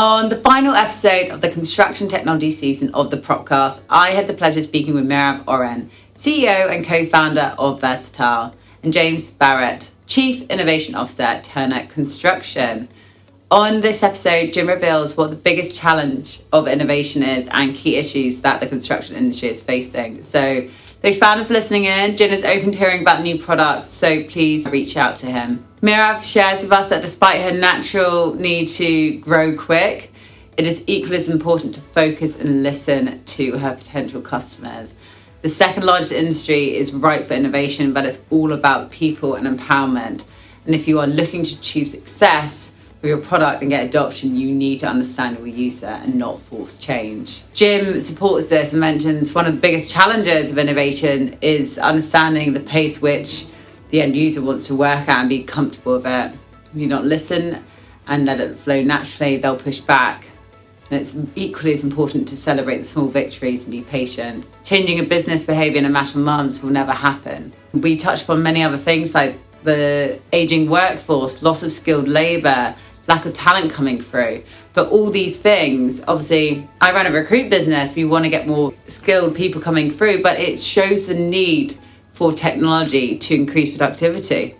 On the final episode of the construction technology season of the Propcast, I had the pleasure of speaking with Merav Oren, CEO and co-founder of Versatile, and James Barrett, Chief Innovation Officer at Turner Construction. On this episode, Jim reveals what the biggest challenge of innovation is and key issues that the construction industry is facing. So those founders listening in, Jim is open to hearing about new products, so please reach out to him. Merav shares with us that despite her natural need to grow quick, it is equally as important to focus and listen to her potential customers. The second largest industry is ripe for innovation, but it's all about people and empowerment. And if you are looking to achieve success with your product and get adoption, you need to understand your user and not force change. Jim supports this and mentions one of the biggest challenges of innovation is understanding the pace which the end user wants to work at and be comfortable with it. If you don't listen and let it flow naturally, they'll push back. And it's equally as important to celebrate the small victories and be patient. Changing a business behavior in a matter of months will never happen. We touched upon many other things like the aging workforce, loss of skilled labor, lack of talent coming through. But all these things, obviously, I run a recruit business. We want to get more skilled people coming through, but it shows the need for technology to increase productivity.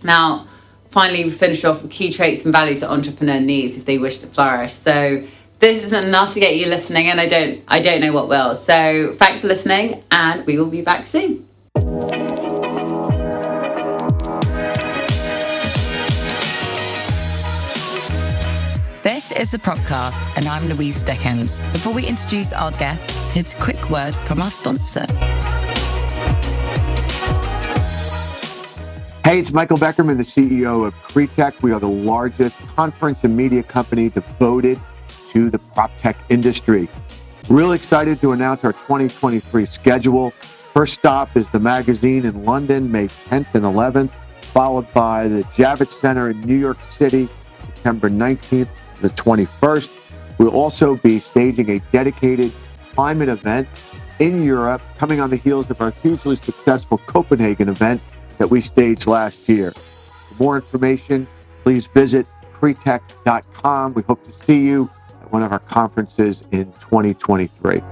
Now, finally, we finished off with key traits and values that entrepreneur needs if they wish to flourish. So this isn't enough to get you listening, and I don't know what will. So thanks for listening, and we will be back soon. This is the Propcast, and I'm Louise Dickens. Before we introduce our guest, here's a quick word from our sponsor. Hey, it's Michael Beckerman, the CEO of Cretech. We are the largest conference and media company devoted to the prop tech industry. Really excited to announce our 2023 schedule. First stop is the magazine in London, May 10th and 11th, followed by the Javits Center in New York City, September 19th to the 21st. We'll also be staging a dedicated climate event in Europe, coming on the heels of our hugely successful Copenhagen event that we staged last year. For more information, please visit cretech.com. We hope to see you at one of our conferences in 2023.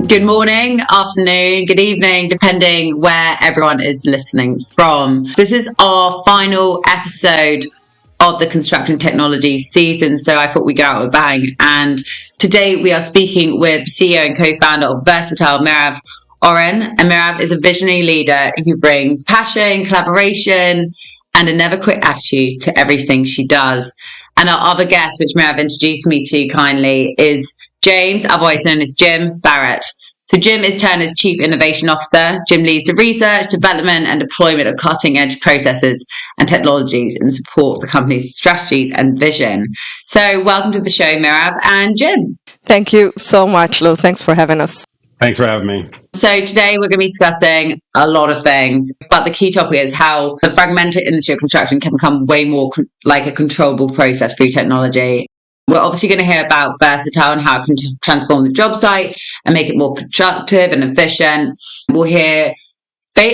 Good morning, afternoon, good evening, depending where everyone is listening from. This is our final episode of the construction technology season, so I thought we'd go out with a bang. And today we are speaking with CEO and co-founder of Versatile, Merav Oren. And Merav is a visionary leader who brings passion, collaboration, and a never quit attitude to everything she does. And our other guest, which Merav introduced me to kindly, is James, otherwise known as Jim Barrett. So Jim is Turner's Chief Innovation Officer. Jim leads the research, development, and deployment of cutting-edge processes and technologies in support of the company's strategies and vision. So welcome to the show, Merav and Jim. Thank you so much, Lou. Thanks for having us. Thanks for having me. So today we're going to be discussing a lot of things, but the key topic is how the fragmented industry of construction can become way more like a controllable process through technology. We're obviously going to hear about Versatile and how it can transform the job site and make it more productive and efficient. We'll hear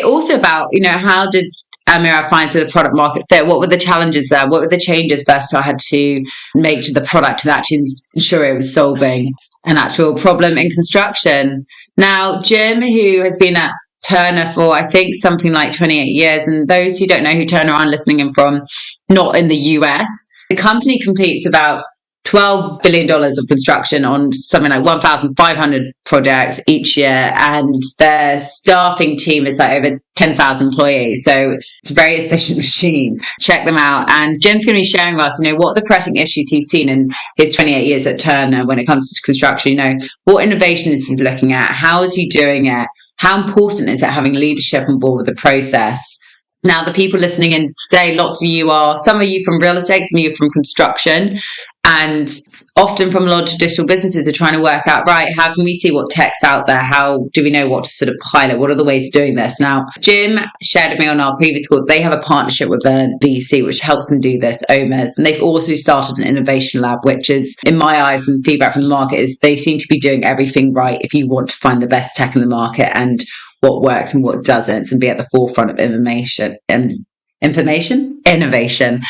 also about, how did Merav find the product market fit? What were the challenges there? What were the changes Versatile had to make to the product to actually ensure it was solving an actual problem in construction? Now, Jim, who has been at Turner for, I think, something like 28 years, and those who don't know who Turner are listening in from, not in the US, the company completes about $12 billion of construction on something like 1,500 projects each year, and their staffing team is like over 10,000 employees. So it's a very efficient machine. Check them out. And Jim's going to be sharing with us, what are the pressing issues he's seen in his 28 years at Turner when it comes to construction. What innovation is he looking at? How is he doing it? How important is it having leadership on board with the process? Now, the people listening in today, some of you from real estate, some of you from construction, and often from a lot of traditional businesses are trying to work out, right, how can we see what tech's out there? How do we know what to sort of pilot? What are the ways of doing this? Now, Jim shared with me on our previous call, they have a partnership with VC, which helps them do this, OMERS. And they've also started an innovation lab, which is, in my eyes and feedback from the market, is they seem to be doing everything right if you want to find the best tech in the market and what works and what doesn't, and be at the forefront of innovation and information, innovation.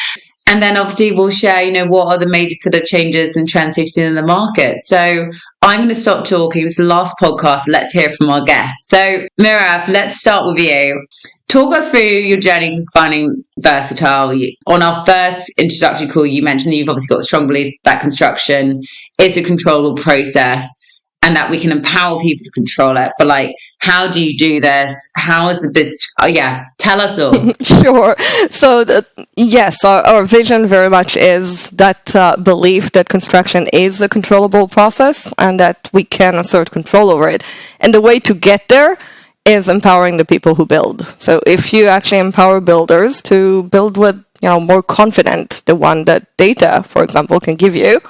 And then obviously we'll share, what are the major sort of changes and trends we've seen in the market. So I'm going to stop talking. This is the last podcast. Let's hear from our guests. So Mirav, let's start with you. Talk us through your journey to finding Versatile. On our first introductory call, you mentioned that you've obviously got a strong belief that construction is a controllable process and that we can empower people to control it. But how do you do this? How is the business? Oh yeah, tell us all. Sure. So yes, our vision very much is that belief that construction is a controllable process and that we can assert control over it. And the way to get there is empowering the people who build. So if you actually empower builders to build with, more confident, the one that data, for example, can give you,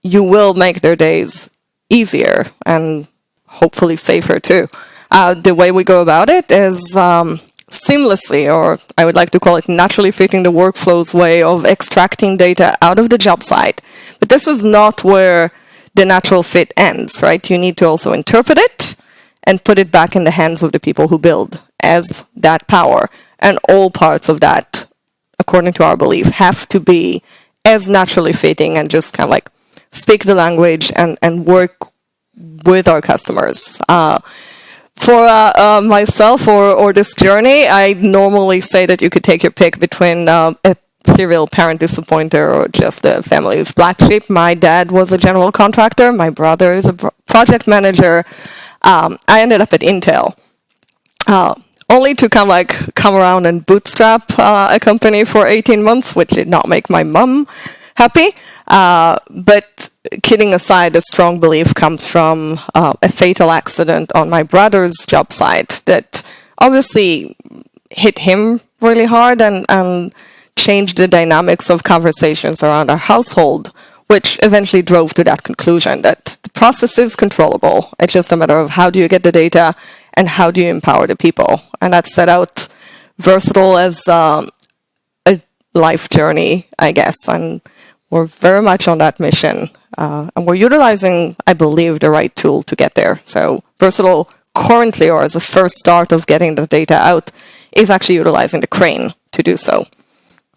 you will make their days easier and hopefully safer too. The way we go about it is seamlessly, or I would like to call it naturally fitting the workflow's way of extracting data out of the job site. But this is not where the natural fit ends, right? You need to also interpret it and put it back in the hands of the people who build as that power. And all parts of that, according to our belief, have to be as naturally fitting and just kind of speak the language and work with our customers. For myself or this journey, I normally say that you could take your pick between a serial parent disappointer or just a family's black sheep. My dad was a general contractor. My brother is a project manager. I ended up at Intel, only to come around and bootstrap a company for 18 months, which did not make my mom happy. But kidding aside, a strong belief comes from a fatal accident on my brother's job site that obviously hit him really hard and changed the dynamics of conversations around our household, which eventually drove to that conclusion that the process is controllable. It's just a matter of how do you get the data and how do you empower the people. And that set out Versatile as a life journey, I guess. And we're very much on that mission. And we're utilizing, I believe, the right tool to get there. So Versatile currently, or as a first start of getting the data out, is actually utilizing the crane to do so.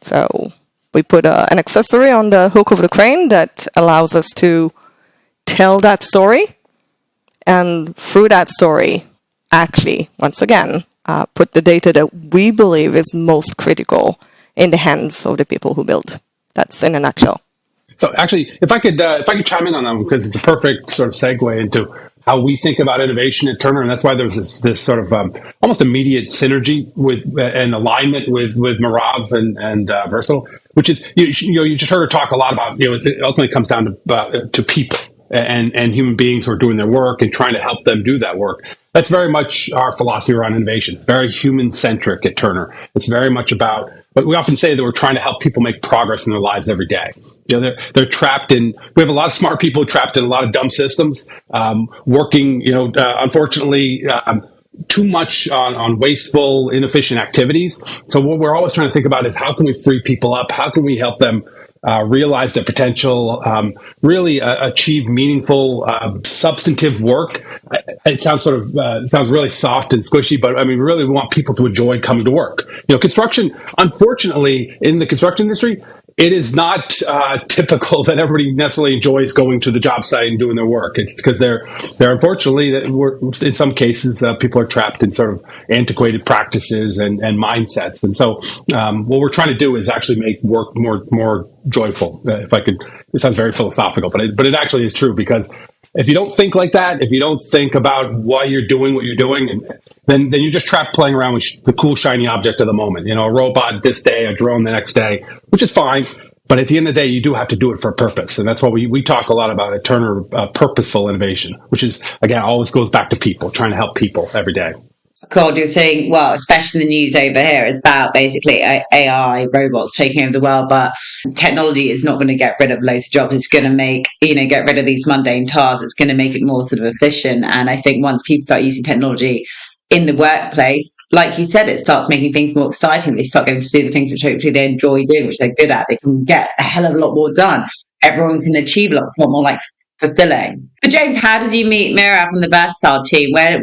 So we put an accessory on the hook of the crane that allows us to tell that story. And through that story, actually, once again, put the data that we believe is most critical in the hands of the people who build. That's in a nutshell. So actually, if I could chime in on that one, because it's a perfect sort of segue into how we think about innovation at Turner, and that's why there's this sort of almost immediate synergy with and alignment with Mirav and Versatile, which is you just heard her talk a lot about it ultimately comes down to people and human beings who are doing their work and trying to help them do that work. That's very much our philosophy around innovation. It's very human-centric at Turner. It's very much about, but we often say that we're trying to help people make progress in their lives every day. They're trapped in, we have a lot of smart people trapped in a lot of dumb systems, working, unfortunately, too much on wasteful, inefficient activities. So what we're always trying to think about is how can we free people up? How can we help them realize their potential, really achieve meaningful, substantive work? It sounds sounds really soft and squishy, but I mean, really, we want people to enjoy coming to work. Construction, unfortunately, in the construction industry, it is not typical that everybody necessarily enjoys going to the job site and doing their work. It's because they're unfortunately, in some cases, people are trapped in sort of antiquated practices and mindsets. And so what we're trying to do is actually make work more joyful. If I could, it sounds very philosophical, but it actually is true, because if you don't think like that, if you don't think about why you're doing what you're doing, then you're just trapped playing around with the cool, shiny object of the moment. A robot this day, a drone the next day, which is fine. But at the end of the day, you do have to do it for a purpose. And that's why we talk a lot about at Turner, purposeful innovation, which is, again, always goes back to people, trying to help people every day. God, you're saying, well, especially the news over here is about basically AI, robots taking over the world, but technology is not going to get rid of loads of jobs. It's going to make, get rid of these mundane tasks. It's going to make it more sort of efficient. And I think once people start using technology in the workplace, like you said, it starts making things more exciting. They start getting to do the things which hopefully they enjoy doing, which they're good at. They can get a hell of a lot more done. Everyone can achieve lots more, like fulfilling. But James, how did you meet Mira from the Versatile team? Where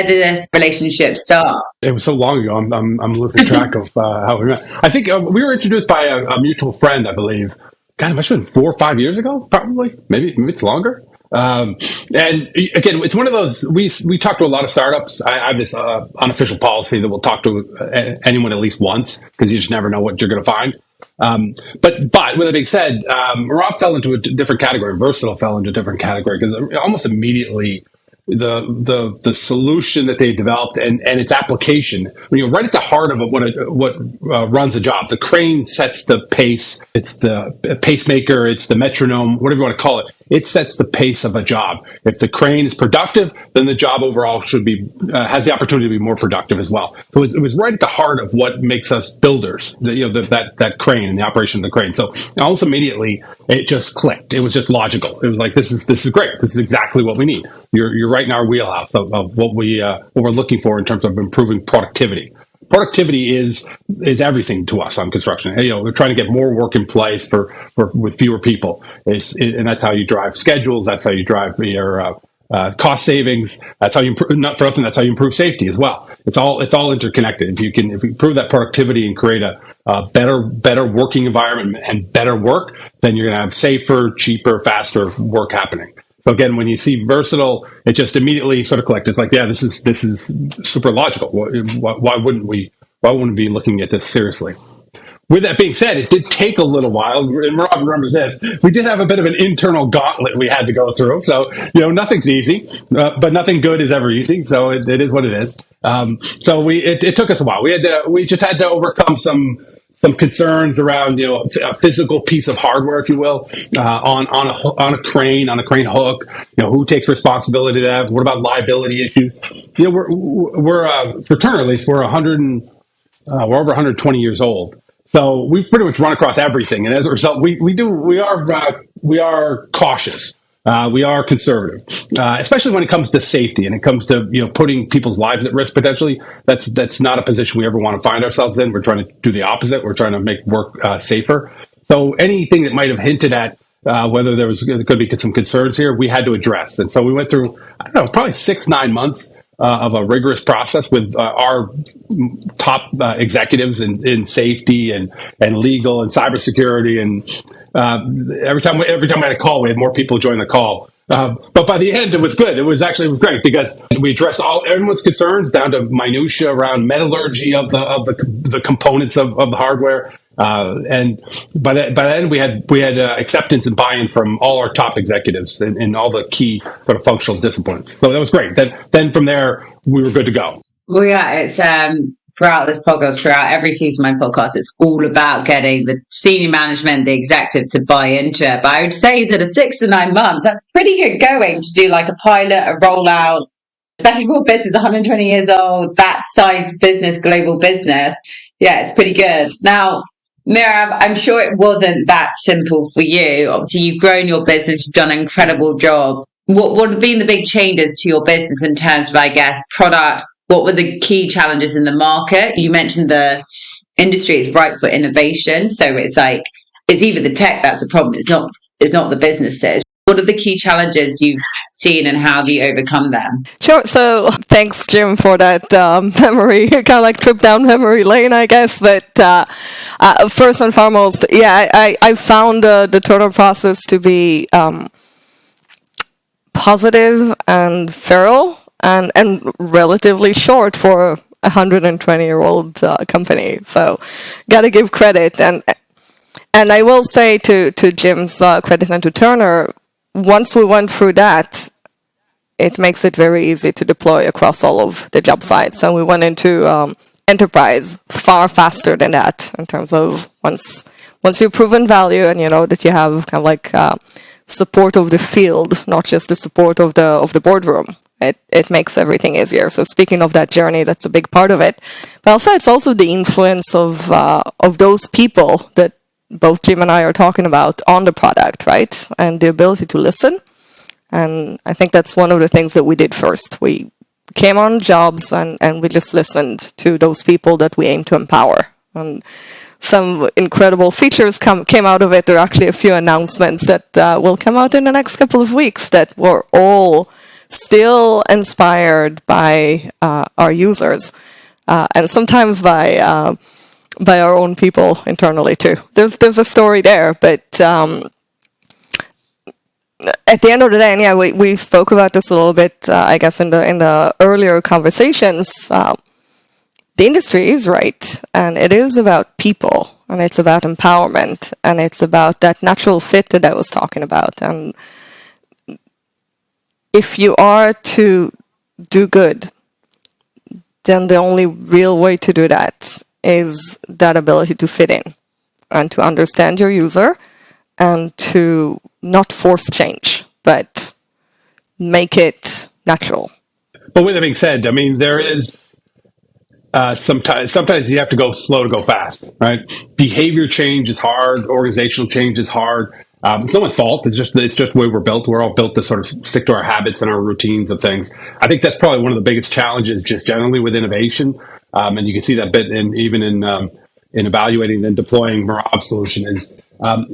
did this relationship start? It was so long ago. I'm losing track of how we met. I think we were introduced by a mutual friend, I believe. God, it must have been 4 or 5 years ago, probably. Maybe it's longer. And again, it's one of those. We talk to a lot of startups. I have this unofficial policy that we'll talk to anyone at least once, because you just never know what you're going to find. But with that being said, Rob fell into a different category. Versatile fell into a different category because almost immediately the solution that they developed and its application, right at the heart of what runs a job. The crane sets the pace. It's the pacemaker. It's the metronome, whatever you want to call it. It sets the pace of a job. If the crane is productive, then the job overall should be has the opportunity to be more productive as well. So it was right at the heart of what makes us builders. That crane and the operation of the crane. So almost immediately it just clicked. It was just logical. It was like this is great. This is exactly what we need. You're right in our wheelhouse of what we're looking for in terms of improving productivity. Productivity is everything to us on construction. We're trying to get more work in place with fewer people, and that's how you drive schedules. That's how you drive your cost savings. That's how you improve. Not for nothing. That's how you improve safety as well. It's all interconnected. If you improve that productivity and create a better working environment and better work, then you're going to have safer, cheaper, faster work happening. So again, when you see Versatile, it just immediately sort of clicked. It's like, yeah, this is super logical. Why wouldn't we be looking at this seriously? With that being said, it did take a little while, and Rob remembers this. We did have a bit of an internal gauntlet we had to go through. So, nothing's easy, but nothing good is ever easy. So it is what it is. So it took us a while. We just had to overcome some concerns around, a physical piece of hardware, if you will, on a crane hook. Who takes responsibility to that? What about liability issues? We're for Turner at least, we're over 120 years old. So we've pretty much run across everything, and as a result, we are cautious. We are conservative, especially when it comes to safety and it comes to putting people's lives at risk potentially. That's not a position we ever want to find ourselves in. We're trying to do the opposite. We're trying to make work safer. So anything that might have hinted at whether there could be some concerns here, we had to address. And so we went through probably 6-9 months of a rigorous process with our top executives in safety and legal and cybersecurity. And every time we had a call, we had more people join the call. But by the end, it was good. It was great because we addressed everyone's concerns down to minutia around metallurgy of the components of the hardware. And by the end, we had acceptance and buy-in from all our top executives in all the key sort of functional disciplines. So that was great. Then from there, we were good to go. Well, yeah, it's throughout this podcast, throughout every season of my podcast, it's all about getting the senior management, the executives to buy into it. But I would say sort of 6 to 9 months, that's pretty good going to do like a pilot, a rollout, especially for a business 120 years old, that size business, global business. Yeah, it's pretty good. Now, Mira, I'm sure it wasn't that simple for you. Obviously, you've grown your business, you've done an incredible job. What have been the big changes to your business in terms of, I guess, product? What were the key challenges in the market? You mentioned the industry is ripe for innovation. So it's like, it's either the tech that's the problem. It's not the businesses. What are the key challenges you've seen and how have you overcome them? Sure. So thanks, Jim, for that memory, kind of like trip down memory lane, I guess. But first and foremost, yeah, I found the Turner process to be positive and thorough and relatively short for a 120-year-old company. So got to give credit. And I will say to Jim's credit and to Turner, once we went through that, it makes it very easy to deploy across all of the job sites. And we went into enterprise far faster than that in terms of once you've proven value and you know that you have kind of like support of the field, not just the support of the boardroom. It makes everything easier. So speaking of that journey, that's a big part of it. But also it's also the influence of those people that both Jim and I are talking about on the product, right? And the ability to listen. And I think that's one of the things that we did first. We came on jobs and we just listened to those people that we aim to empower. And some incredible features came out of it. There are actually a few announcements that will come out in the next couple of weeks that were all still inspired by our users, and sometimes by our own people internally too. There's a story there, but at the end of the day, and yeah, we spoke about this a little bit, I guess, in the earlier conversations. The industry is right, and it is about people, and it's about empowerment, and it's about that natural fit that I was talking about. And if you are to do good, then the only real way to do that is that ability to fit in and to understand your user and to not force change, but make it natural. But with that being said, I mean, there is sometimes you have to go slow to go fast, right? Behavior change is hard. Organizational change is hard. It's no one's fault. It's just the way we're built. We're all built to sort of stick to our habits and our routines of things. I think that's probably one of the biggest challenges, just generally with innovation. And you can see that bit even in evaluating and deploying Mirav's solution is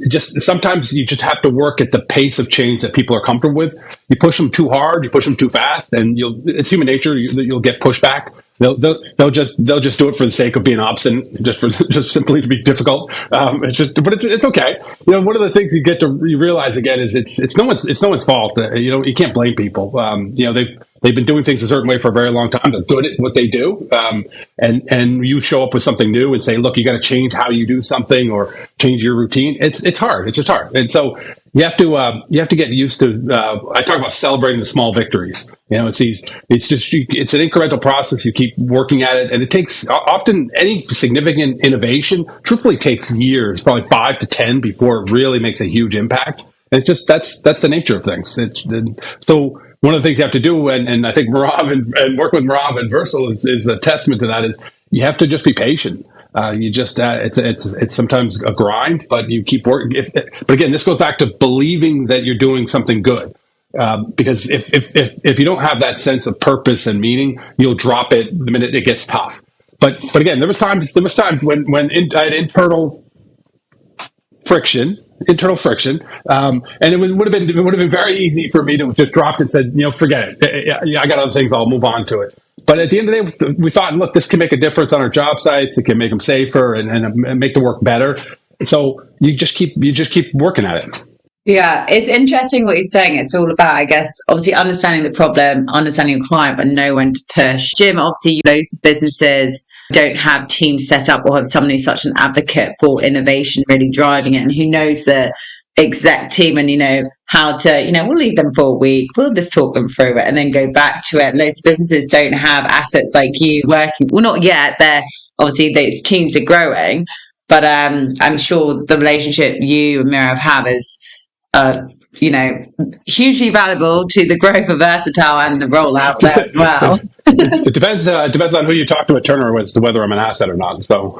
just sometimes you just have to work at the pace of change that people are comfortable with. You push them too hard, you push them too fast, and it's human nature. You'll get pushback. They'll just do it for the sake of being obstinate, just simply to be difficult. It's okay. You know, one of the things you realize again is it's no one's fault. You can't blame people. They've been doing things a certain way for a very long time. They're good at what they do. And you show up with something new and say, look, you got to change how you do something or change your routine. It's hard. It's just hard. And so you have to get used to, I talk about celebrating the small victories. You know, it's an incremental process. You keep working at it, and it takes often any significant innovation truthfully takes years, probably 5 to 10 before it really makes a huge impact. And it's just, that's the nature of things. So one of the things you have to do, and I think Mirav and working with Mirav and Versal is a testament to that, is you have to just be patient. It's sometimes a grind, but you keep working. But again, this goes back to believing that you're doing something good. Because if you don't have that sense of purpose and meaning, you'll drop it the minute it gets tough. But again, there was times when I had internal friction, and it would have been very easy for me to just drop it and said, forget it. I got other things. I'll move on to it. But at the end of the day, we thought, look, this can make a difference on our job sites. It can make them safer and make the work better. So you just keep working at it. Yeah, it's interesting what you're saying. It's all about, I guess, obviously understanding the problem, understanding your client, but know when to push. Jim, obviously, loads of businesses don't have teams set up or have someone who's such an advocate for innovation really driving it and who knows the exec team and, how to, we'll leave them for a week, we'll just talk them through it and then go back to it. Loads of businesses don't have assets like you working. Well, not yet. Obviously, its teams are growing, but I'm sure the relationship you and Mirav have is hugely valuable to the growth of Versatile and the rollout there as well. It depends on who you talk to at Turner as to whether I'm an asset or not. So,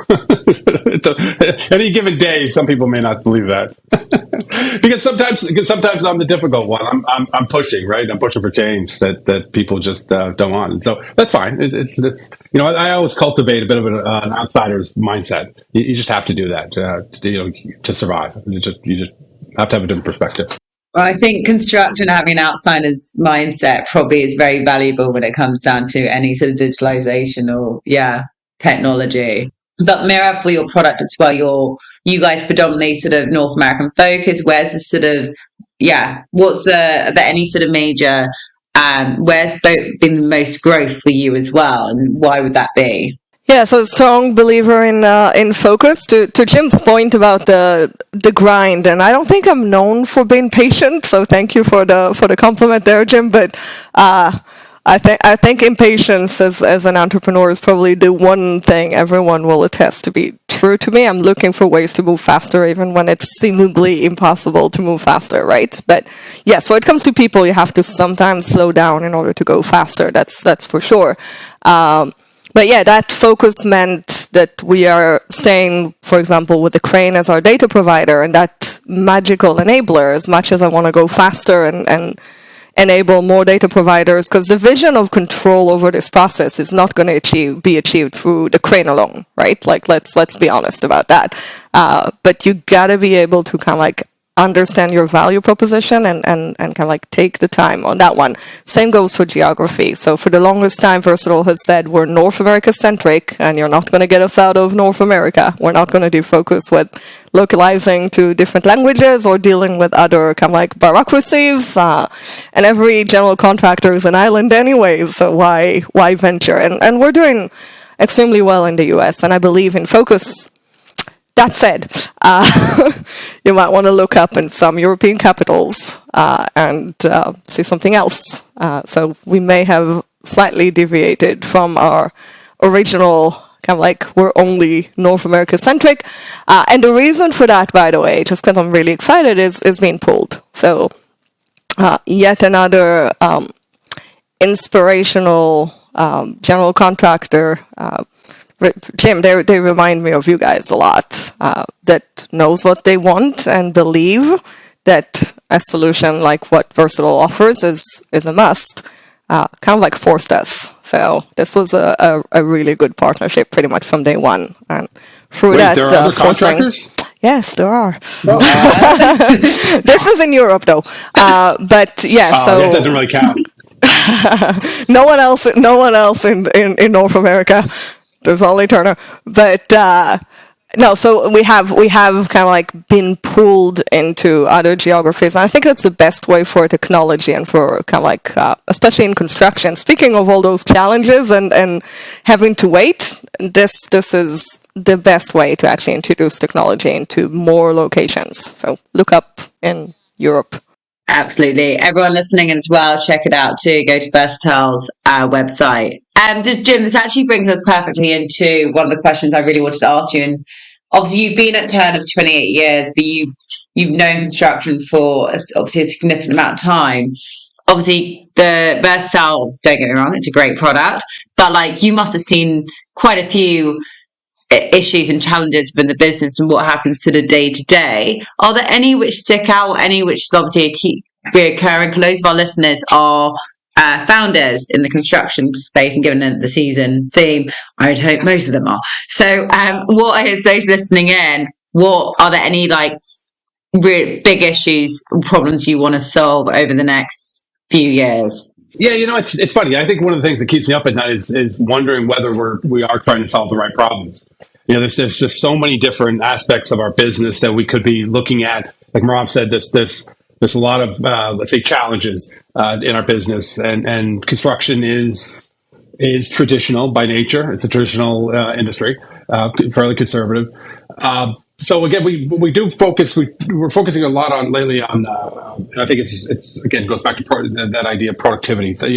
any given day, some people may not believe that because sometimes I'm the difficult one. I'm pushing, right? I'm pushing for change that people just don't want, and so that's fine. It's I always cultivate a bit of an outsider's mindset. You just have to do that to survive. You just have to have a different perspective. Well, I think construction having an outsider's mindset probably is very valuable when it comes down to any sort of digitalization or technology. But Mirav, for your product as well, you guys predominantly sort of North American focus. Where's the sort of are there any sort of major where's been the most growth for you as well, and why would that be? Yeah, so a strong believer in focus. To Jim's point about the grind, and I don't think I'm known for being patient. So thank you for the compliment there, Jim. But I think impatience as an entrepreneur is probably the one thing everyone will attest to be true to me. I'm looking for ways to move faster, even when it's seemingly impossible to move faster, right? But yes, when it comes to people, you have to sometimes slow down in order to go faster. That's for sure. But yeah, that focus meant that we are staying, for example, with the Crane as our data provider and that magical enabler. As much as I want to go faster and enable more data providers, because the vision of control over this process is not going to be achieved through the crane alone, right? Like, let's be honest about that. But you got to be able to kind of like understand your value proposition and kind of like take the time on that one. Same goes for geography. So for the longest time, Versatile has said we're North America centric, and you're not going to get us out of North America. We're not going to do focus with localizing to different languages or dealing with other kind of like bureaucracies. And every general contractor is an island anyway, so why venture? And we're doing extremely well in the US, and I believe in focus. That said, you might want to look up in some European capitals and see something else. So we may have slightly deviated from our original kind of like we're only North America centric. And the reason for that, by the way, just because I'm really excited, is being pulled. So yet another inspirational general contractor. Jim, they remind me of you guys a lot, that knows what they want and believe that a solution like what Versatile offers is a must, kind of like forced us. So this was a really good partnership pretty much from day one. And through that, there are other contractors? Yes, there are. This is in Europe though. But yeah, so that doesn't really count. no one else in North America. There's only Turner, but no. So we have kind of like been pulled into other geographies, and I think that's the best way for technology and for kind of like, especially in construction. Speaking of all those challenges and having to wait, this is the best way to actually introduce technology into more locations. So look up in Europe. Absolutely. Everyone listening as well, check it out too. Go to Versatile's website. Jim, this actually brings us perfectly into one of the questions I really wanted to ask you. And obviously, you've been at Turner for 28 years, but you've known construction for obviously a significant amount of time. Obviously, the Versatile, don't get me wrong, it's a great product, but like you must have seen quite a few issues and challenges within the business and what happens to the day-to-day. Are there any which stick out, any which obviously keep reoccurring? Loads of our listeners are founders in the construction space, and given the season theme, I would hope most of them are. So what are those listening in, what are there any like big issues, problems you want to solve over the next few years? Yeah, it's funny. I think one of the things that keeps me up at night is wondering whether we are trying to solve the right problems. There's just so many different aspects of our business that we could be looking at. Like Merav said, there's a lot of let's say challenges in our business, and construction is traditional by nature. It's a traditional industry, fairly conservative. So again, we do focus. We're focusing a lot on lately on. I think it's again goes back to that idea of productivity. So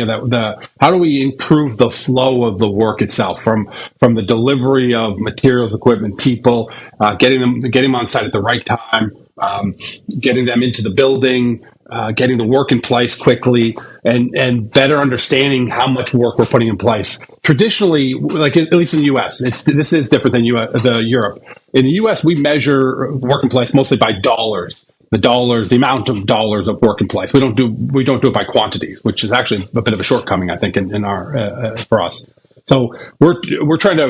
how do we improve the flow of the work itself from the delivery of materials, equipment, people, getting them on site at the right time, getting them into the building, getting the work in place quickly, and better understanding how much work we're putting in place. Traditionally, like at least in the U.S., this is different than Europe. In the U.S., we measure work in place mostly by dollars. The amount of dollars of work in place. We don't do it by quantities, which is actually a bit of a shortcoming, I think, in our for us. So we're trying to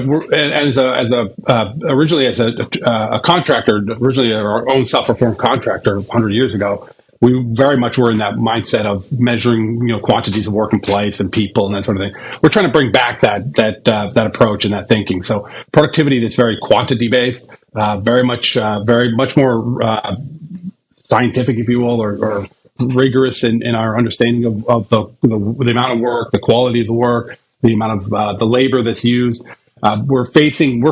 originally as a contractor, originally our own self-performed contractor 100 years ago. We very much were in that mindset of measuring, quantities of work in place and people and that sort of thing. We're trying to bring back that approach and that thinking. So productivity that's very quantity based, very much more scientific, if you will, or rigorous in our understanding of the amount of work, the quality of the work, the amount of the labor that's used. We're facing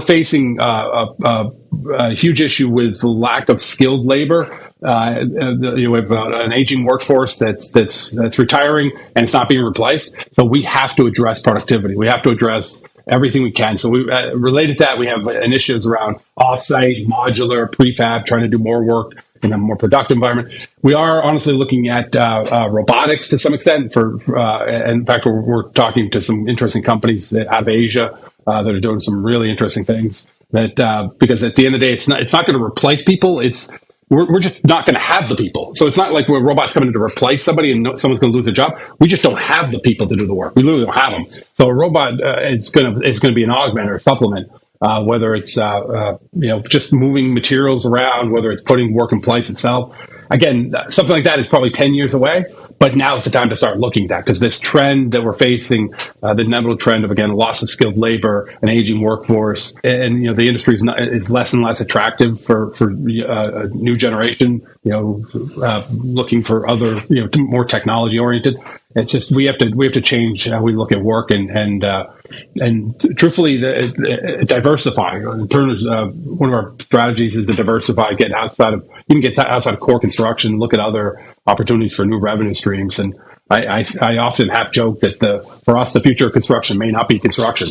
a huge issue with the lack of skilled labor. We have an aging workforce that's retiring and it's not being replaced. So we have to address productivity. We have to address everything we can. So we related to that, we have initiatives around offsite, modular, prefab, trying to do more work in a more productive environment. We are honestly looking at robotics to some extent. And in fact, we're talking to some interesting companies out of Asia that are doing some really interesting things. That because at the end of the day, it's not going to replace people. we're just not going to have the people. So it's not like we're robots coming in to replace somebody and someone's going to lose a job. We just don't have the people to do the work. We literally don't have them. So a robot is going to be an augment or a supplement, whether it's just moving materials around, whether it's putting work in place itself. Again, something like that is probably 10 years away. But now is the time to start looking at that, because this trend that we're facing, the inevitable trend of, again, loss of skilled labor, an aging workforce, and the industry is less and less attractive for a new generation. Looking for other more technology oriented. It's just we have to change how we look at work and truthfully diversify. In terms of one of our strategies is to diversify, get outside of core construction, look at other opportunities for new revenue streams. And I often half joke that for us the future of construction may not be construction.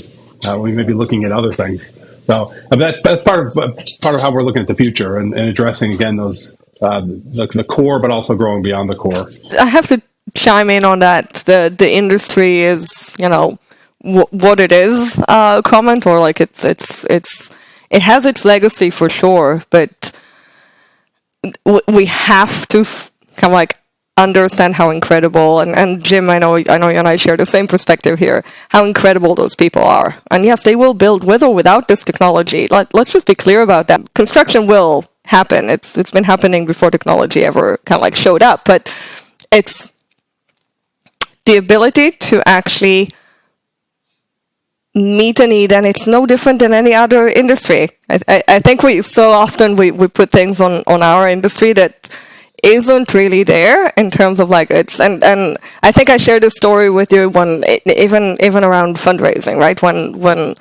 We may be looking at other things. So that's part of how we're looking at the future and addressing again those the core, but also growing beyond the core. I have to chime in on that. The industry is what it is comment, or like it has its legacy for sure, but we have to kind of like understand how incredible, and Jim, I know you and I share the same perspective here, how incredible those people are. And yes, they will build with or without this technology. Let's just be clear about that. Construction will happen. It's been happening before technology ever kind of like showed up, but it's the ability to actually meet a need, and it's no different than any other industry. I think we put things on our industry that isn't really there in terms of like it's, and I think I shared this story with you even around fundraising, right? When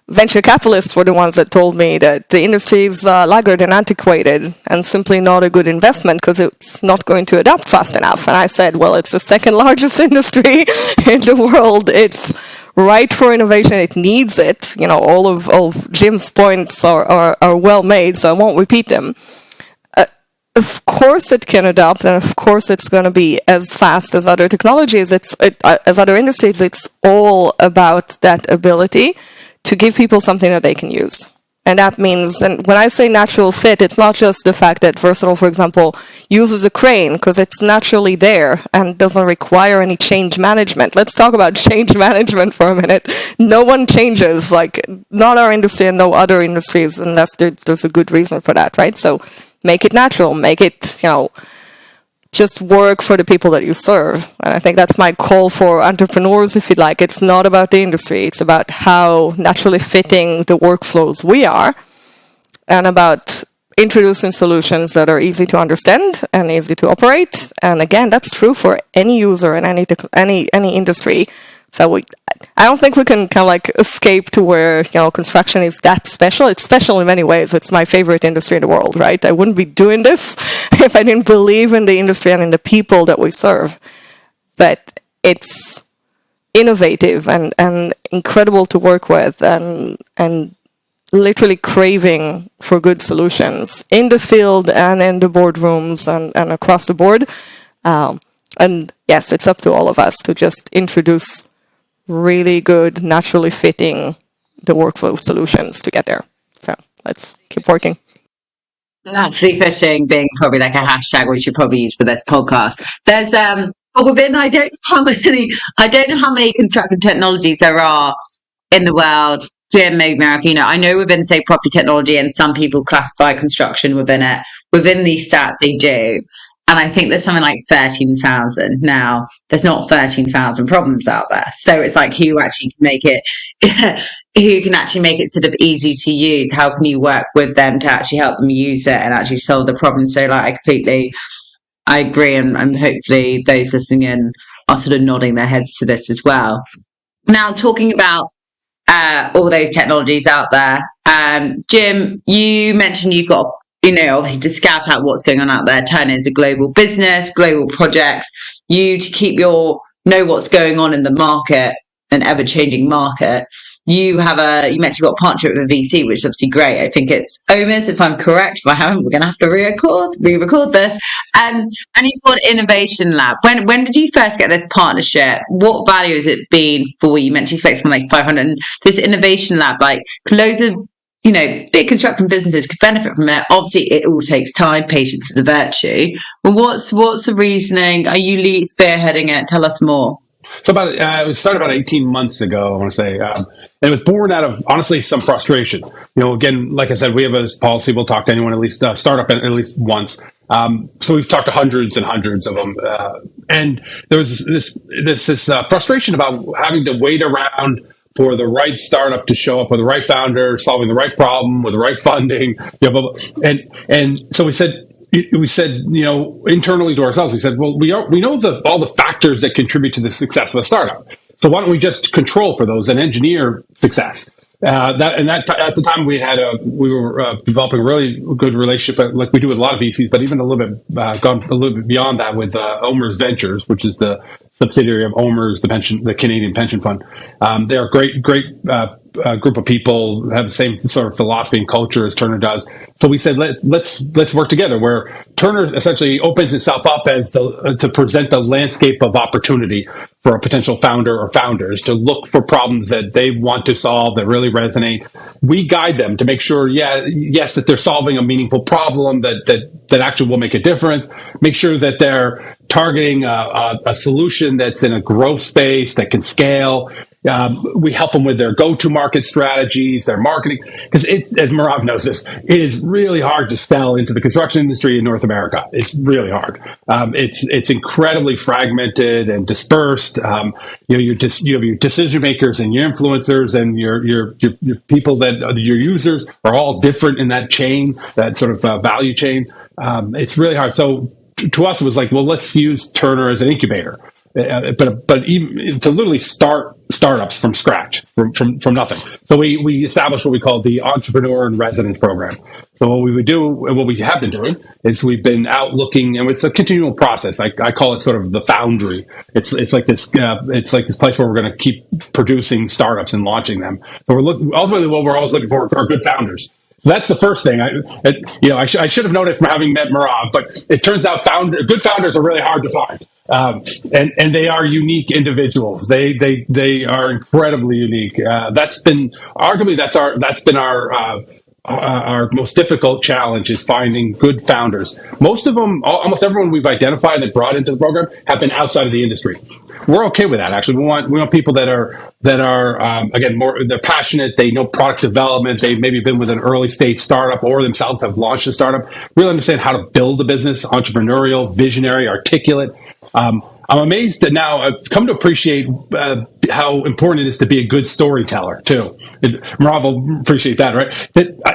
venture capitalists were the ones that told me that the industry is laggard and antiquated and simply not a good investment because it's not going to adapt fast enough. And I said, well, it's the second largest industry in the world. It's right for innovation. It needs it. All of Jim's points are well made, so I won't repeat them. Of course it can adapt, and of course it's going to be as fast as other technologies. As other industries, it's all about that ability to give people something that they can use. And that means, and when I say natural fit, it's not just the fact that Versatile, for example, uses a crane because it's naturally there and doesn't require any change management. Let's talk about change management for a minute. No one changes, like not our industry and no other industries, unless there's a good reason for that, right? So make it natural, make it, just work for the people that you serve. And I think that's my call for entrepreneurs, if you like. It's not about the industry. It's about how naturally fitting the workflows we are, and about introducing solutions that are easy to understand and easy to operate. And again, that's true for any user in any industry. So I don't think we can kind of like escape to where, construction is that special. It's special in many ways. It's my favorite industry in the world, right? I wouldn't be doing this if I didn't believe in the industry and in the people that we serve. But it's innovative and incredible to work with, and literally craving for good solutions in the field and in the boardrooms and across the board. And yes, it's up to all of us to just introduce really good, naturally fitting the workflow solutions to get there. So let's keep working. Naturally fitting being probably like a hashtag we should probably use for this podcast. There's within I don't know how many construction technologies there are in the world. Jim, maybe I know within say property technology, and some people classify construction within it. Within these stats they do. And I think there's something like 13,000 now. There's not 13,000 problems out there. So it's like who actually can make it, who can actually make it sort of easy to use? How can you work with them to actually help them use it and actually solve the problem? So like I agree. And hopefully those listening in are sort of nodding their heads to this as well. Now talking about all those technologies out there, Jim, you mentioned you've got obviously to scout out what's going on out there, turn it into global business, global projects, to keep know what's going on in the market, an ever-changing market. You mentioned you've got a partnership with a VC, which is obviously great. I think it's Omis, if I'm correct. If I haven't, we're going to have to re-record this. And you've got Innovation Lab. When did you first get this partnership? What value has it been for you? You mentioned you spent something like 500. This Innovation Lab, like loads of big construction businesses could benefit from it. Obviously, it all takes time. Patience is a virtue. Well, what's the reasoning? Are you spearheading it? Tell us more. So we started about 18 months ago, I want to say. And it was born out of, honestly, some frustration. Again, like I said, we have a policy. We'll talk to anyone, at least startup at least once. So we've talked to hundreds and hundreds of them. And there was this frustration about having to wait around for the right startup to show up with the right founder, solving the right problem with the right funding. And so we said, internally to ourselves, we said, well, we know all the factors that contribute to the success of a startup. So why don't we just control for those and engineer success? At the time we were developing a really good relationship, like we do with a lot of VCs, but even a little bit gone a little bit beyond that with OMERS Ventures, which is the subsidiary of OMERS, the Canadian pension fund. They're a great group of people, have the same sort of philosophy and culture as Turner does. So we said, let's work together, where Turner essentially opens itself up to present the landscape of opportunity for a potential founder or founders to look for problems that they want to solve that really resonate. We guide them to make sure, that they're solving a meaningful problem that actually will make a difference. Make sure that they're targeting a solution that's in a growth space that can scale. We help them with their go-to-market strategies, their marketing, because as Merav knows this, it is really hard to sell into the construction industry in North America. It's really hard. It's incredibly fragmented and dispersed. You have your decision makers and your influencers and your people that your users are all different in that chain, that sort of value chain. It's really hard. So to us, it was like, well, let's use Turner as an incubator. But even to literally start startups from scratch, from nothing. So we established what we call the Entrepreneur in Residence program. So what we would do, and what we have been doing, is we've been out looking, and it's a continual process. I call it sort of the foundry. It's like this place where we're going to keep producing startups and launching them. So ultimately what we're always looking for are good founders. So that's the first thing. I should have known it from having met Merav, but it turns out good founders are really hard to find. And they are unique individuals. They are incredibly unique. That's been our most difficult challenge, is finding good founders. Most of them, almost everyone we've identified and brought into the program, have been outside of the industry. We're okay with that. Actually, we want people that are again, they're passionate. They know product development. They've maybe been with an early stage startup or themselves have launched a startup. Really understand how to build a business, entrepreneurial, visionary, articulate. I'm amazed that now I've come to appreciate how important it is to be a good storyteller too. Merav will appreciate that, right?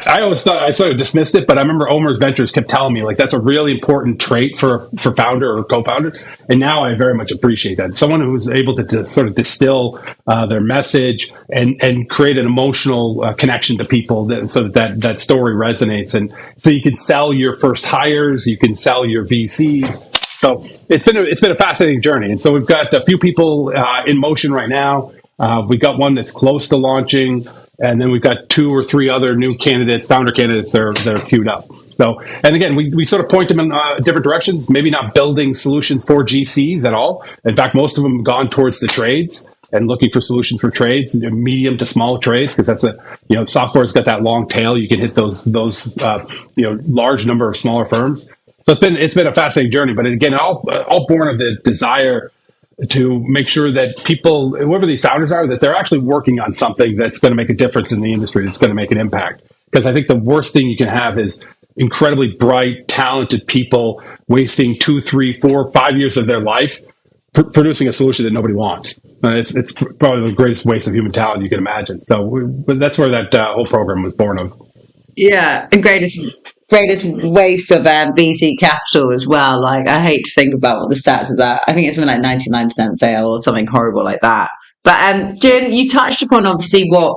I always thought, I sort of dismissed it, but I remember OMERS Ventures kept telling me, like, that's a really important trait for founder or co-founder. And now I very much appreciate that. Someone who's able to sort of distill their message and create an emotional connection to people so that story resonates. And so you can sell your first hires, you can sell your VCs. So it's been a fascinating journey, and so we've got a few people in motion right now. We've got one that's close to launching, and then we've got 2 or 3 other new founder candidates that are queued up. So, and again, we sort of point them in different directions. Maybe not building solutions for GCs at all. In fact, most of them have gone towards the trades and looking for solutions for trades, medium to small trades, because that's software's got that long tail. You can hit those large number of smaller firms. So it's been a fascinating journey, but again, all born of the desire to make sure that people, whoever these founders are, that they're actually working on something that's going to make a difference in the industry, that's going to make an impact. Because I think the worst thing you can have is incredibly bright, talented people wasting 2, 3, 4, 5 years of their life producing a solution that nobody wants. It's probably the greatest waste of human talent you can imagine. So that's where that whole program was born of. Yeah, and greatest waste of VC capital as well. Like, I hate to think about what the stats of that. I think it's something like 99% fail or something horrible like that. But Jim, you touched upon obviously what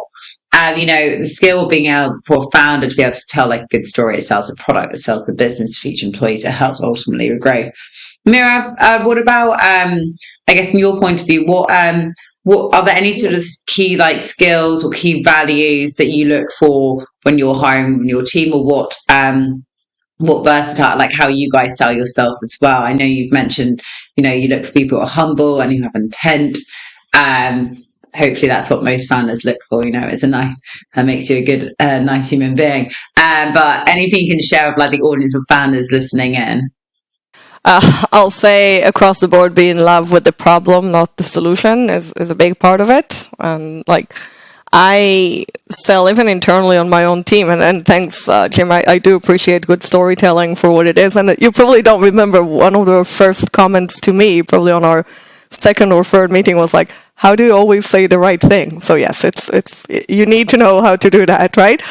the skill of being able for a founder to be able to tell like a good story. It sells a product, it sells a business to future employees. It helps ultimately with growth. Merav, what about I guess from your point of view, what are there any sort of key like skills or key values that you look for when you're hiring your team, or what versatile, like how you guys sell yourself as well? I know you've mentioned, you look for people who are humble and who have intent. hopefully that's what most founders look for. It's that makes you a good, nice human being. But anything you can share with like the audience of founders listening in? I'll say across the board, be in love with the problem, not the solution, is a big part of it. Like I sell even internally on my own team, and thanks, Jim. I do appreciate good storytelling for what it is. And you probably don't remember one of the first comments to me, probably on our second or third meeting, was like, "How do you always say the right thing?" So yes, it's you need to know how to do that, right?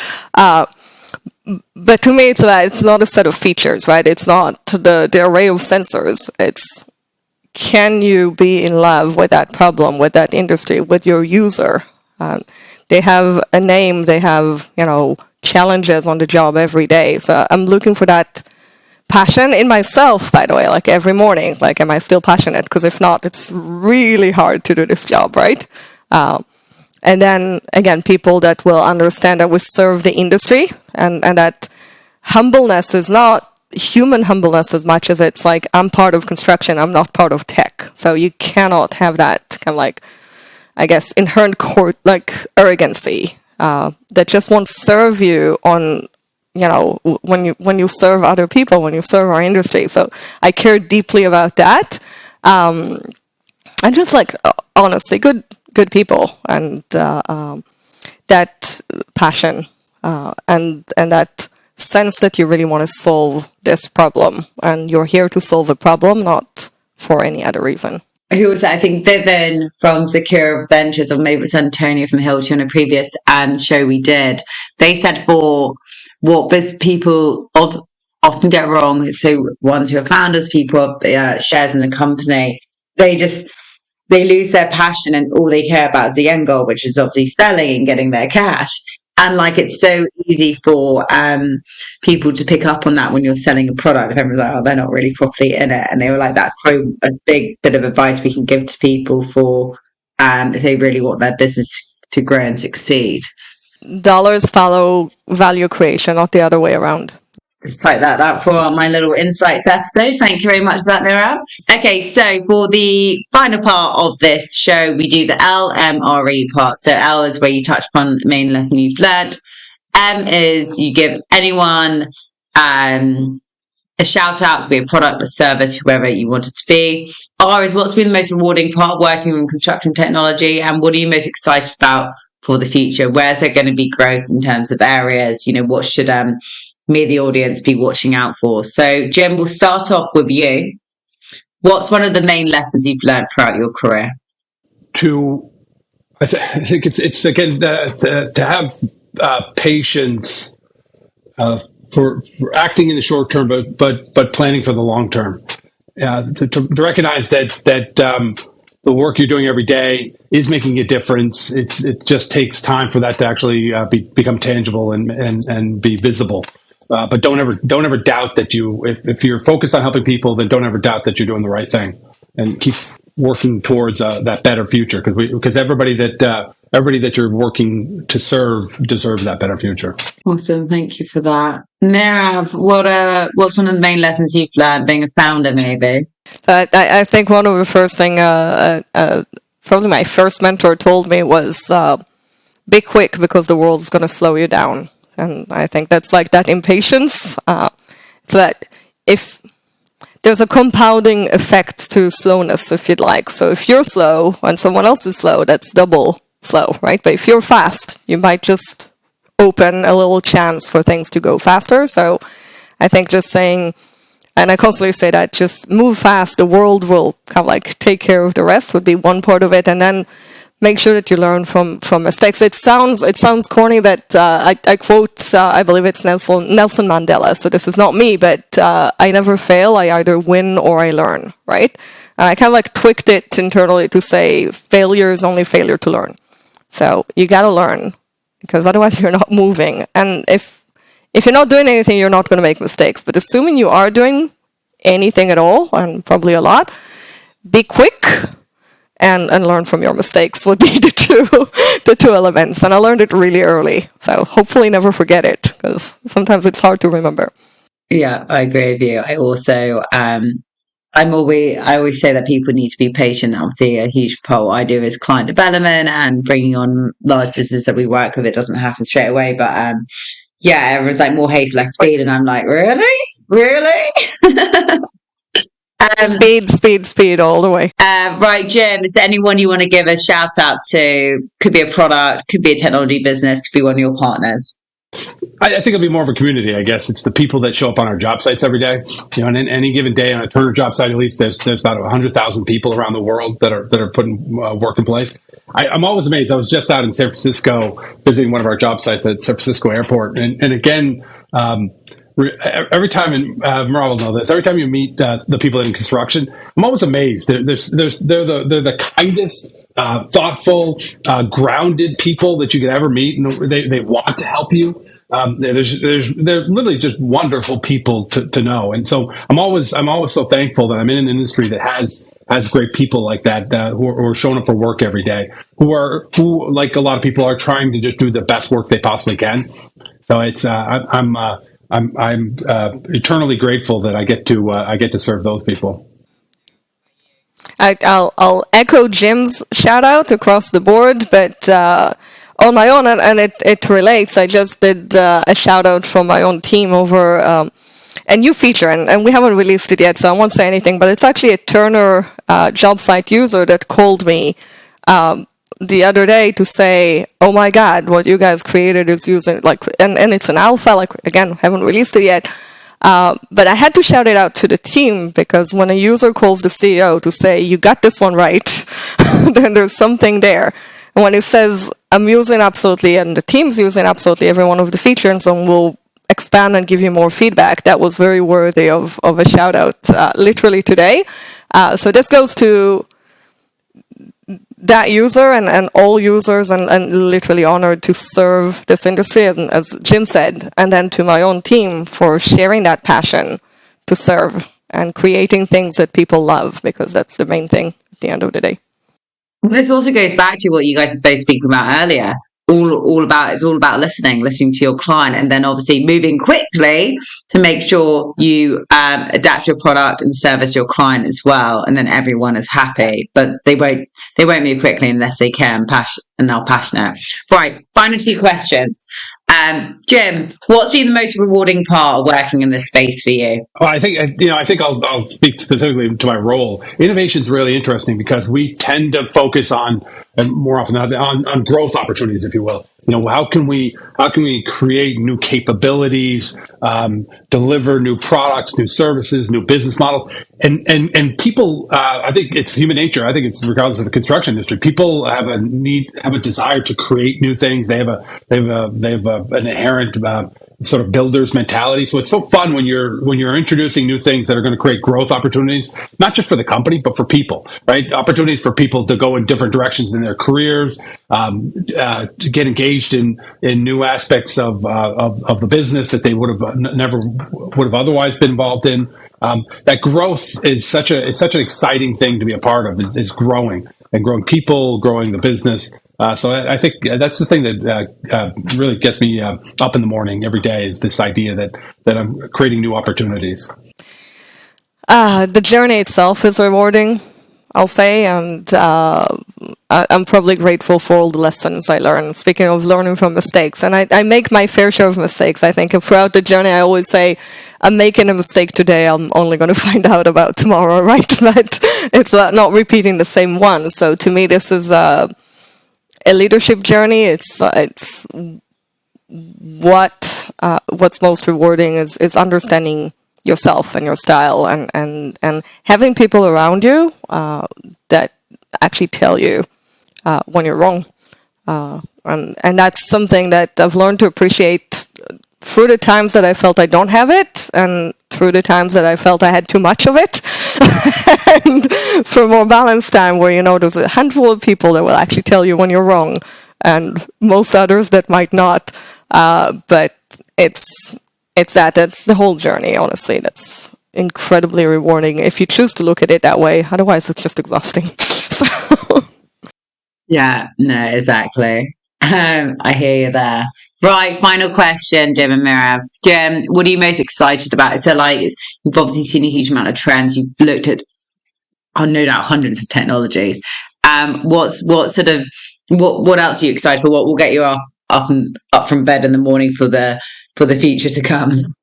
But to me, it's not a set of features, right? It's not the array of sensors. It's, can you be in love with that problem, with that industry, with your user? They have a name, they have, challenges on the job every day. So I'm looking for that passion in myself, by the way, like every morning. Like, am I still passionate? Because if not, it's really hard to do this job, right? And then, again, people that will understand that we serve the industry, and that humbleness is not human humbleness as much as it's like, I'm part of construction, I'm not part of tech. So you cannot have that kind of like, I guess, inherent arrogancy that just won't serve you on, when you serve other people, when you serve our industry. So I care deeply about that. And just like, honestly, good people, and that passion and that sense that you really want to solve this problem, and you're here to solve a problem, not for any other reason. Who was that? I think Vivian from Secure Ventures, or maybe it was Antonio from Hilti on a previous show we did. They said for what people often get wrong, so ones who are founders, people have shares in the company, they lose their passion and all they care about is the end goal, which is obviously selling and getting their cash. And like, it's so easy for people to pick up on that when you're selling a product. If everyone's like, oh, they're not really properly in it. And they were like, that's probably a big bit of advice we can give to people for if they really want their business to grow and succeed. Dollars follow value creation, not the other way around. Just type that out for my little insights episode. Thank you very much for that, Miriam. Okay, so for the final part of this show, we do the LMRE part. So L is where you touch upon the main lesson you've learned. M is you give anyone a shout out, to be a product, a service, whoever you want it to be. R is what's been the most rewarding part working on construction technology, and what are you most excited about for the future? Where's there going to be growth in terms of areas? What should me, the audience, be watching out for? So, Jim, we'll start off with you. What's one of the main lessons you've learned throughout your career? I think it's again to have patience for acting in the short term, but planning for the long term. To recognize that the work you're doing every day is making a difference. It just takes time for that to actually become tangible and be visible. But don't ever doubt that if you're focused on helping people, then don't ever doubt that you're doing the right thing, and keep working towards that better future, because everybody that you're working to serve deserves that better future. Awesome, thank you for that. Mirav, what's one of the main lessons you've learned being a founder, maybe? I think one of the first thing, probably my first mentor told me was, be quick because the world's going to slow you down. And I think that's like that impatience. So that if there's a compounding effect to slowness, if you'd like. So if you're slow and someone else is slow, that's double slow, right? But if you're fast, you might just open a little chance for things to go faster. So I think just saying, and I constantly say that, just move fast, the world will kind of like take care of the rest, would be one part of it. And then make sure that you learn from mistakes. It sounds corny, but I quote, I believe it's Nelson Mandela. So this is not me, but I never fail. I either win or I learn, right? And I kind of like tweaked it internally to say failure is only failure to learn. So you got to learn, because otherwise you're not moving. And if you're not doing anything, you're not going to make mistakes. But assuming you are doing anything at all, and probably a lot, be quick and learn from your mistakes would be the two elements. And I learned it really early. So hopefully never forget it, because sometimes it's hard to remember. Yeah, I agree with you. I also I always say that people need to be patient. Obviously, a huge part what I do is client development and bringing on large businesses that we work with. It doesn't happen straight away, but yeah, everyone's like more haste, less speed, and I'm like, really. Speed all the way. Right, Jim, is there anyone you want to give a shout out to? Could be a product, could be a technology business, could be one of your partners. I think it'll be more of a community. I guess it's the people that show up on our job sites every day. You know, and in any given day on a Turner job site, at least there's about 100,000 people around the world that are putting work in place. I'm always amazed. I was just out in San Francisco visiting one of our job sites at San Francisco Airport, and again. Every time, and Merab will know this. Every time you meet the people in construction, I'm always amazed. They're the kindest, thoughtful, grounded people that you could ever meet, and they want to help you. They're literally just wonderful people to know, and so I'm always so thankful that I'm in an industry that has great people like that who are showing up for work every day, who like a lot of people are trying to just do the best work they possibly can. So it's I'm eternally grateful that I get to serve those people. I'll echo Jim's shout out across the board, but on my own, and it relates. I just did a shout out from my own team over a new feature, and we haven't released it yet, so I won't say anything. But it's actually a Turner job site user that called me the other day to say, oh my God, what you guys created is using, like, and it's an alpha, like, again, haven't released it yet. But I had to shout it out to the team, because when a user calls the CEO to say, you got this one right, then there's something there. And when it says, I'm using absolutely, and the team's using absolutely every one of the features, and we'll expand and give you more feedback, that was very worthy of a shout out, literally today. So this goes to that user and all users, and literally honored to serve this industry, as Jim said, and then to my own team for sharing that passion to serve and creating things that people love, because that's the main thing at the end of the day. This also goes back to what you guys were both speaking about earlier. It's all about listening to your client, and then obviously moving quickly to make sure you adapt your product and service your client as well, and then everyone is happy. But they won't move quickly unless they care and are passionate. Right, final two questions. Jim, what's been the most rewarding part of working in this space for you? Well, I think I'll speak specifically to my role. Innovation is really interesting because we tend to focus on, and more often on growth opportunities, if you will. You know, how can we create new capabilities, deliver new products, new services, new business models, and people. I think it's human nature. I think it's regardless of the construction industry. People have a desire to create new things. They have an inherent sort of builder's mentality. So it's so fun when you're introducing new things that are going to create growth opportunities, not just for the company, but for people, right? Opportunities for people to go in different directions in their careers, to get engaged in new aspects of the business that they would have otherwise been involved in. That growth is such an exciting thing to be a part of. Is growing people, growing the business. So I think that's the thing that really gets me up in the morning every day, is this idea that I'm creating new opportunities. The journey itself is rewarding, I'll say, and I'm probably grateful for all the lessons I learned. Speaking of learning from mistakes, and I make my fair share of mistakes, I think. And throughout the journey, I always say, I'm making a mistake today, I'm only going to find out about tomorrow, right? But it's not repeating the same one. So to me, this is a leadership journey. It's what's most rewarding is understanding yourself and your style, and having people around you that actually tell you when you're wrong, and that's something that I've learned to appreciate through the times that I felt I don't have it, and through the times that I felt I had too much of it. And for a more balanced time where, there's a handful of people that will actually tell you when you're wrong, and most others that might not. But that's the whole journey, honestly. That's incredibly rewarding if you choose to look at it that way. Otherwise, it's just exhausting. So. Yeah, no, exactly. I hear you there. Right, final question, Jim and Mirav. Jim, what are you most excited about? So, like, you've obviously seen a huge amount of trends. You've looked at, no doubt, hundreds of technologies. What else are you excited for? What will get you up from bed in the morning for the future to come?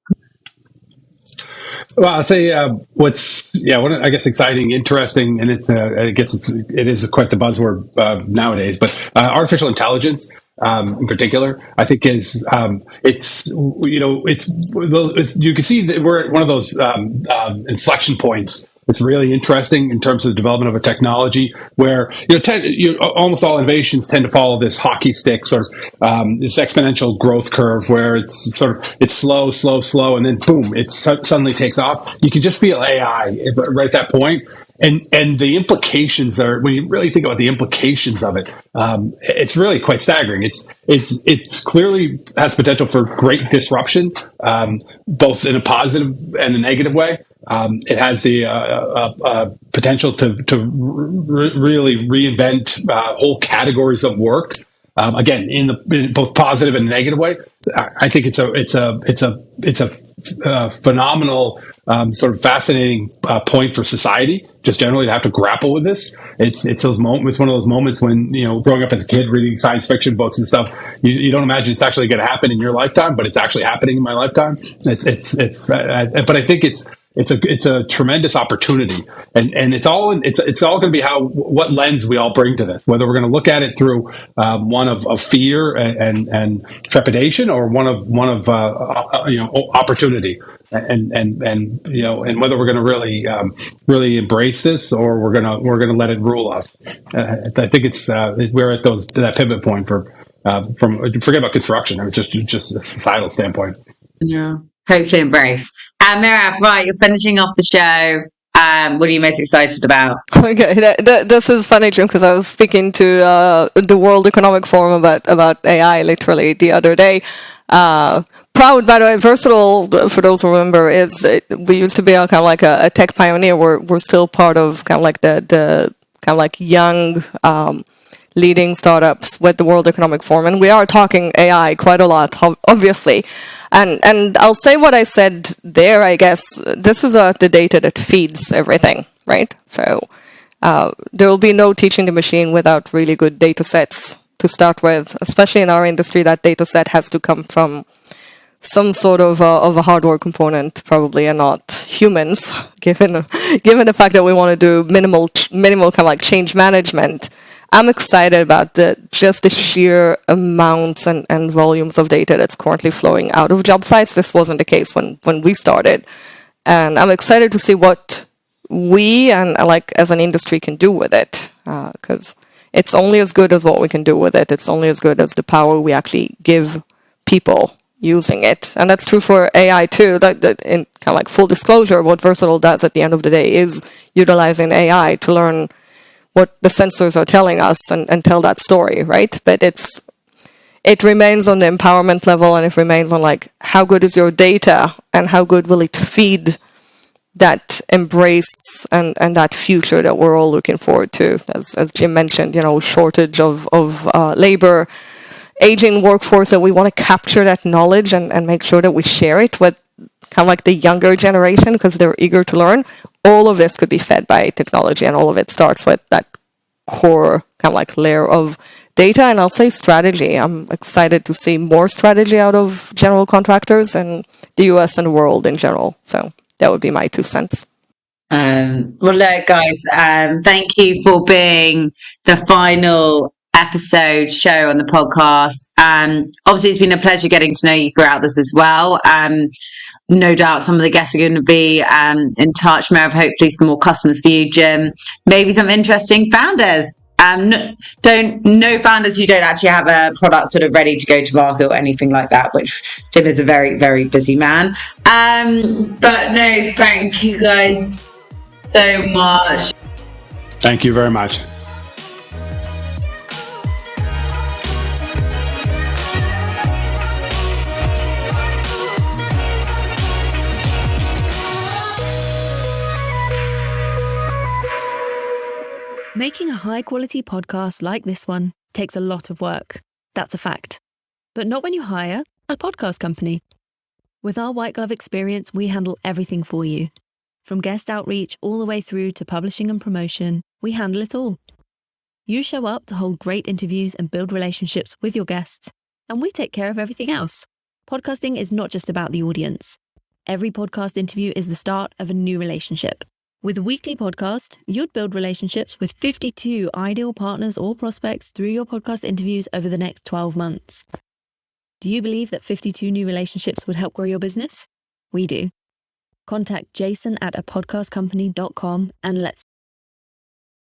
Well, I'll say I guess exciting, interesting, and it is quite the buzzword nowadays. But artificial intelligence, in particular, I think is you can see that we're at one of those inflection points. It's really interesting in terms of the development of a technology where almost all innovations tend to follow this hockey stick sort of this exponential growth curve where it's slow, and then boom, it suddenly takes off. You can just feel AI right at that point. And the implications are, when you really think about the implications of it, it's really quite staggering. It's clearly has potential for great disruption, both in a positive and a negative way. It has the potential to really reinvent whole categories of work. Again, in both positive and negative way. I think it's a phenomenal, sort of fascinating point for society, just generally to have to grapple with this. It's those moments. It's one of those moments when, growing up as a kid reading science fiction books and stuff, you don't imagine it's actually going to happen in your lifetime, but it's actually happening in my lifetime. But I think it's a tremendous opportunity, and it's all going to be what lens we all bring to this. Whether we're going to look at it through one of fear and trepidation, or one of opportunity, and whether we're going to really embrace this, or we're going to let it rule us. I think we're at that pivot point from forget about construction. It was just a societal standpoint. Yeah, hopefully embrace. Mirav, right, you're finishing off the show. What are you most excited about? Okay, this is funny, Jim, because I was speaking to the World Economic Forum about AI literally the other day. Proud, by the way, Versatile, for those who remember, we used to be kind of like a tech pioneer. We're still part of kind of like the kind of like young leading startups with the World Economic Forum, and we are talking AI quite a lot, obviously. And I'll say what I said there. I guess this is the data that feeds everything, right? So there will be no teaching the machine without really good data sets to start with. Especially in our industry, that data set has to come from some sort of a hardware component, probably, and not humans. Given the fact that we want to do minimal kind of like change management. I'm excited about just the sheer amounts and volumes of data that's currently flowing out of job sites. This wasn't the case when we started. And I'm excited to see what we and as an industry can do with it. Because it's only as good as what we can do with it. It's only as good as the power we actually give people using it. And that's true for AI too. In kind of like full disclosure, what Versatile does at the end of the day is utilizing AI to learn what the sensors are telling us and tell that story, right? But it remains on the empowerment level, and it remains on how good is your data and how good will it feed that embrace and that future that we're all looking forward to. As Jim mentioned, shortage of labor, aging workforce, that we want to capture that knowledge and make sure that we share it with kind of like the younger generation because they're eager to learn. All of this could be fed by technology, and all of it starts with that core kind of like layer of data, and I'll say strategy. I'm excited to see more strategy out of general contractors and the US and the world in general. So that would be my 2 cents. Well, look, guys, thank you for being the final episode show on the podcast. Obviously, it's been a pleasure getting to know you throughout this as well. No doubt some of the guests are going to be in touch. Mirav, hopefully some more customers for you, Jim. Maybe some interesting founders. No founders who don't actually have a product sort of ready to go to market or anything like that, which Jim is a very, very busy man. But no, thank you guys so much. Thank you very much. Making a high-quality podcast like this one takes a lot of work. That's a fact. But not when you hire a podcast company. With our white glove experience, we handle everything for you. From guest outreach all the way through to publishing and promotion, we handle it all. You show up to hold great interviews and build relationships with your guests, and we take care of everything else. Podcasting is not just about the audience. Every podcast interview is the start of a new relationship. With a weekly podcast, you'd build relationships with 52 ideal partners or prospects through your podcast interviews over the next 12 months. Do you believe that 52 new relationships would help grow your business? We do. Contact Jason at apodcastcompany.com and let's